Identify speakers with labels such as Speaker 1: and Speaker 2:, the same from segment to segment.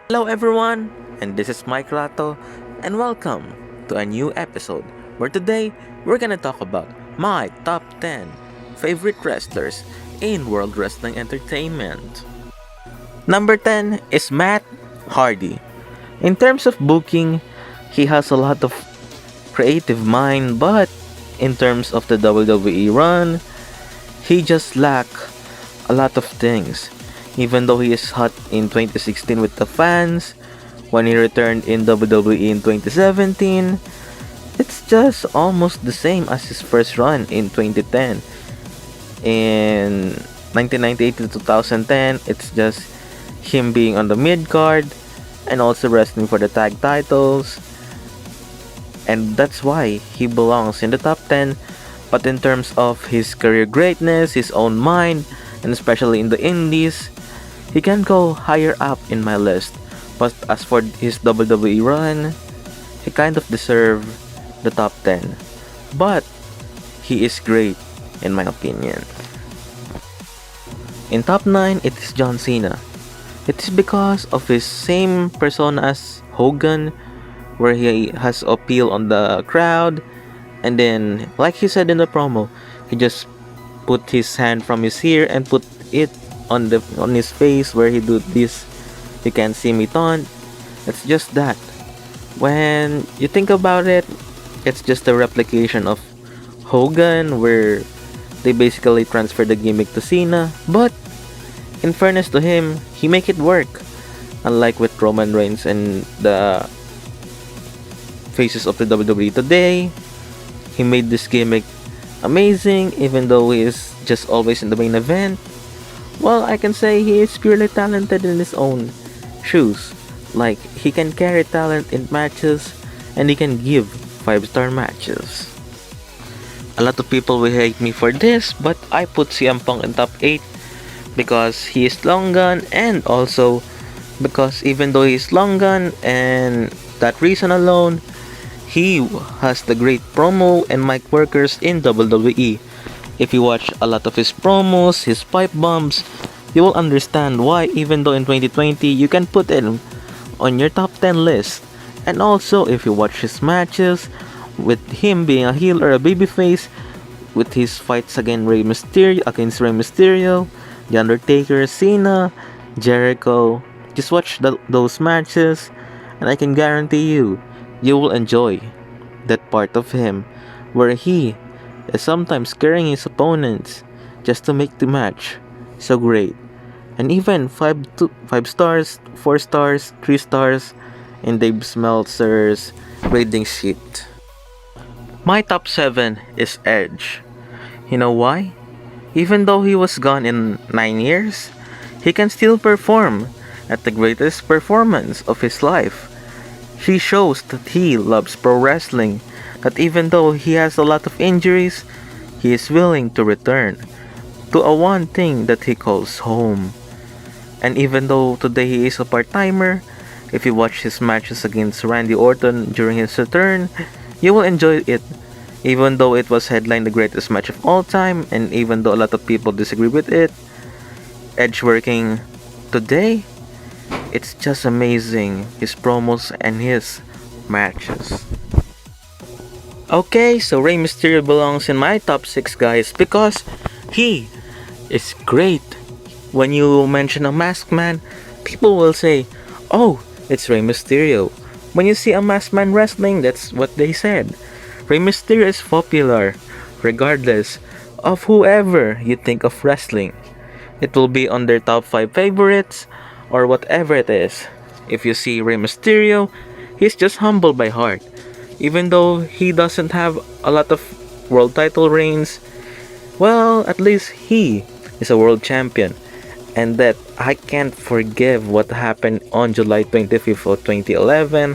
Speaker 1: Hello everyone, and this is Mike Rato, and welcome to a new episode where today we're gonna talk about my top 10 favorite wrestlers in World Wrestling Entertainment. Number 10 is Matt Hardy. In terms of booking, he has a lot of creative mind, but in terms of the WWE run, he just lack a lot of things. Even though he is hot in 2016 with the fans, when he returned in WWE in 2017, it's just almost the same as his first run in 2010. In 1998 to 2010, it's just him being on the mid card and also wrestling for the tag titles, and that's why he belongs in the top 10. But in terms of his career greatness, his own mind, and especially in the indies, he can go higher up in my list. But as for his WWE run, he kind of deserves the top 10. But he is great in my opinion. In top 9, it is John Cena. It is because of his same persona as Hogan, where he has appeal on the crowd, and then like he said in the promo, he just put his hand from his ear and put it on his face where he do this "you can't see me" taunt. It's just that when you think about it, it's just a replication of Hogan, where they basically transfer the gimmick to Cena. But in fairness to him, he make it work. Unlike with Roman Reigns and the faces of the WWE today, he made this gimmick amazing, even though he is just always in the main event. Well, I can say he is purely talented in his own shoes. Like, he can carry talent in matches, and he can give 5-star matches. A lot of people will hate me for this, but I put CM Punk in top 8 because he is long gun, and also because even though he is long gun and that reason alone, he has the great promo and mic workers in WWE. If you watch a lot of his promos, his pipe bombs, you will understand why even though in 2020 you can put him on your top 10 list. And also if you watch his matches, with him being a heel or a babyface, with his fights against Rey Mysterio, The Undertaker, Cena, Jericho, just watch those matches, and I can guarantee you will enjoy that part of him where he is sometimes carrying his opponents just to make the match so great. And even 5 stars, 4 stars, 3 stars in Dave Meltzer's grading sheet. My top 7 is Edge. You know why? Even though he was gone in 9 years, he can still perform at the greatest performance of his life. She shows that he loves pro wrestling, that even though he has a lot of injuries, he is willing to return to a one thing that he calls home. And even though today he is a part-timer, if you watch his matches against Randy Orton during his return, you will enjoy it. Even though it was headlined the greatest match of all time, and even though a lot of people disagree with it, Edge working today, it's just amazing, his promos and his matches. Okay, so Rey Mysterio belongs in my top 6, guys, because he is great. When you mention a masked man, people will say, "Oh, it's Rey Mysterio." When you see a masked man wrestling, that's what they said. Rey Mysterio is popular, regardless of whoever you think of wrestling. It will be on their top 5 favorites, or whatever it is. If you see Rey Mysterio, he's just humble by heart. Even though he doesn't have a lot of world title reigns, well, at least he is a world champion. And that I can't forgive what happened on July 25th of 2011,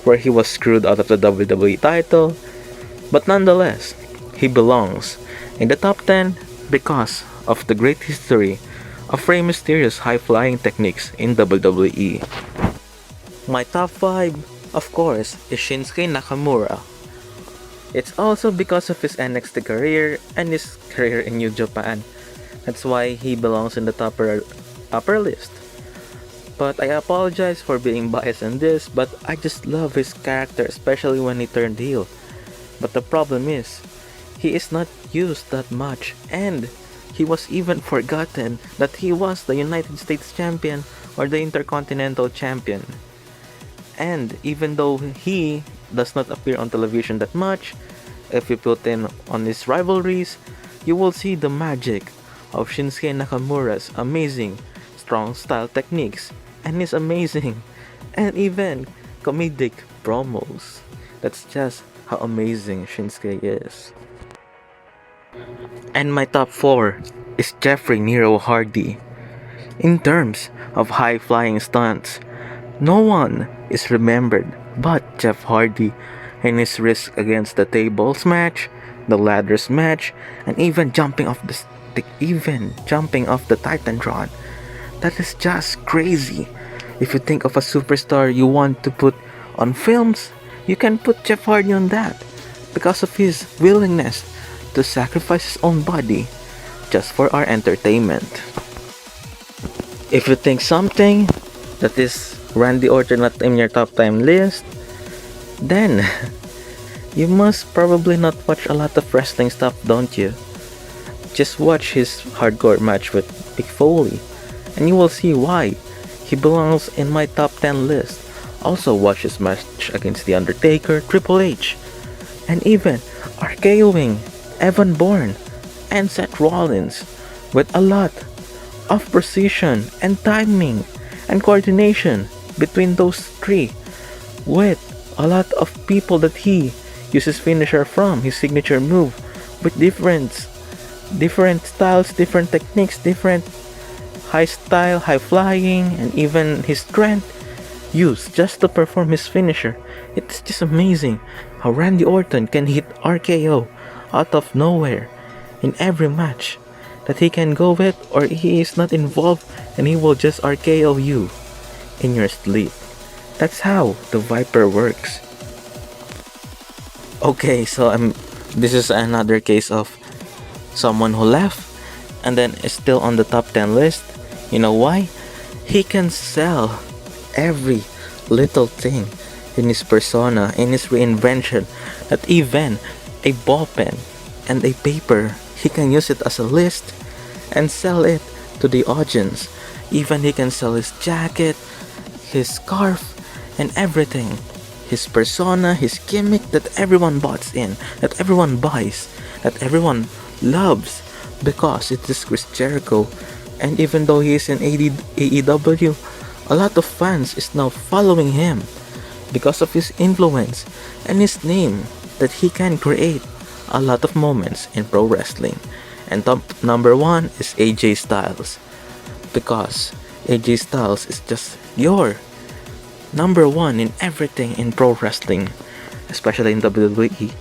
Speaker 1: where he was screwed out of the WWE title. But nonetheless, he belongs in the top 10 because of the great history of Rey Mysterio's high-flying techniques in WWE. My top 5, of course, is Shinsuke Nakamura. It's also because of his NXT career and his career in New Japan. That's why he belongs in the upper list. But I apologize for being biased in this, but I just love his character, especially when he turned heel. But the problem is, he is not used that much, and he was even forgotten that he was the United States Champion or the Intercontinental Champion. And even though he does not appear on television that much, if you put in on his rivalries, you will see the magic of Shinsuke Nakamura's amazing strong style techniques and his amazing and even comedic promos. That's just how amazing Shinsuke is. And my top 4 is Jeffrey Nero Hardy. In terms of high flying stunts, no one is remembered but Jeff Hardy and his risk against the tables match, the ladders match, and even jumping off the Titantron. That is just crazy. If you think of a superstar you want to put on films, you can put Jeff Hardy on that because of his willingness to sacrifice his own body just for our entertainment. If you think something that is Randy Orton not in your top 10 list, then you must probably not watch a lot of wrestling stuff, don't you? Just watch his hardcore match with Mick Foley, and you will see why he belongs in my top 10 list. Also watch his match against The Undertaker, Triple H, and even RKOing Evan Bourne and Seth Rollins with a lot of precision and timing and coordination between those three, with a lot of people that he uses finisher from, his signature move, with different styles, different techniques, different high style, high flying, and even his strength used just to perform his finisher. It's just amazing how Randy Orton can hit RKO out of nowhere in every match that he can go with, or he is not involved and he will just RKO you in your sleep. That's how the Viper works. Okay, so this is another case of someone who left and then is still on the top 10 list. You know why? He can sell every little thing in his persona, in his reinvention, that even a ball pen and a paper, he can use it as a list and sell it to the audience. Even he can sell his jacket, his scarf, and everything. His persona, his gimmick that everyone buys in, that everyone buys, that everyone loves because it is Chris Jericho. And even though he is in AEW, a lot of fans is now following him because of his influence and his name, that he can create a lot of moments in pro wrestling. And top number 1 is AJ Styles, because AJ Styles is just your number 1 in everything in pro wrestling, especially in WWE,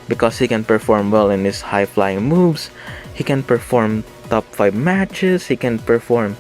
Speaker 1: because he can perform well in his high flying moves, he can perform top 5 matches, he can perform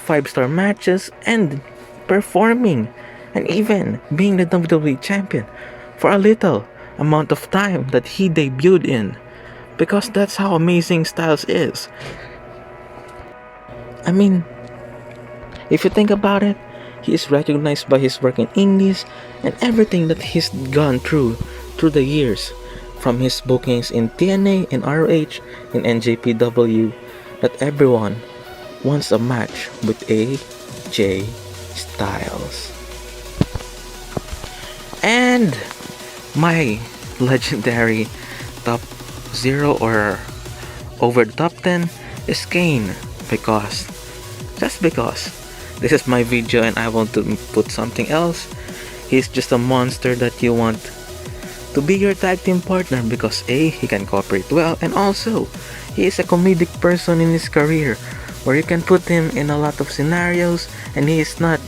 Speaker 1: 5-star matches, and performing and even being the WWE champion for a little amount of time that he debuted in, because that's how amazing Styles is. I mean, if you think about it, he is recognized by his work in indies and everything that he's gone through the years, from his bookings in TNA and ROH in NJPW, that everyone wants a match with AJ Styles. And my legendary top 0 or over the top 10 is Kane, because this is my video and I want to put something else. He's just a monster that you want to be your tag team partner, because A, he can cooperate well, and also he is a comedic person in his career where you can put him in a lot of scenarios and he is not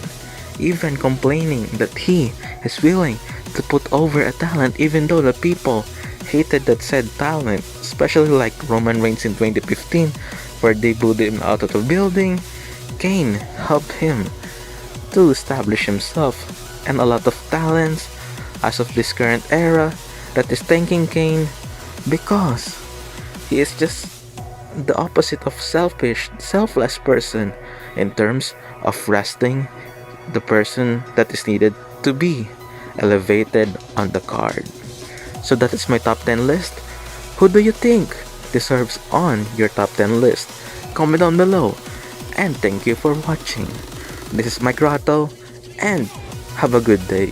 Speaker 1: even complaining that he is willing to put over a talent, even though the people hated that said talent, especially like Roman Reigns in 2015 where they booed him out of the building. Kane helped him to establish himself, and a lot of talents as of this current era that is thanking Kane, because he is just the opposite of selfless person in terms of wrestling, the person that is needed to be elevated on the card. So that is my top 10 list. Who do you think deserves on your top 10 list? Comment down below. And thank you for watching. This is Mike Grotto, and have a good day.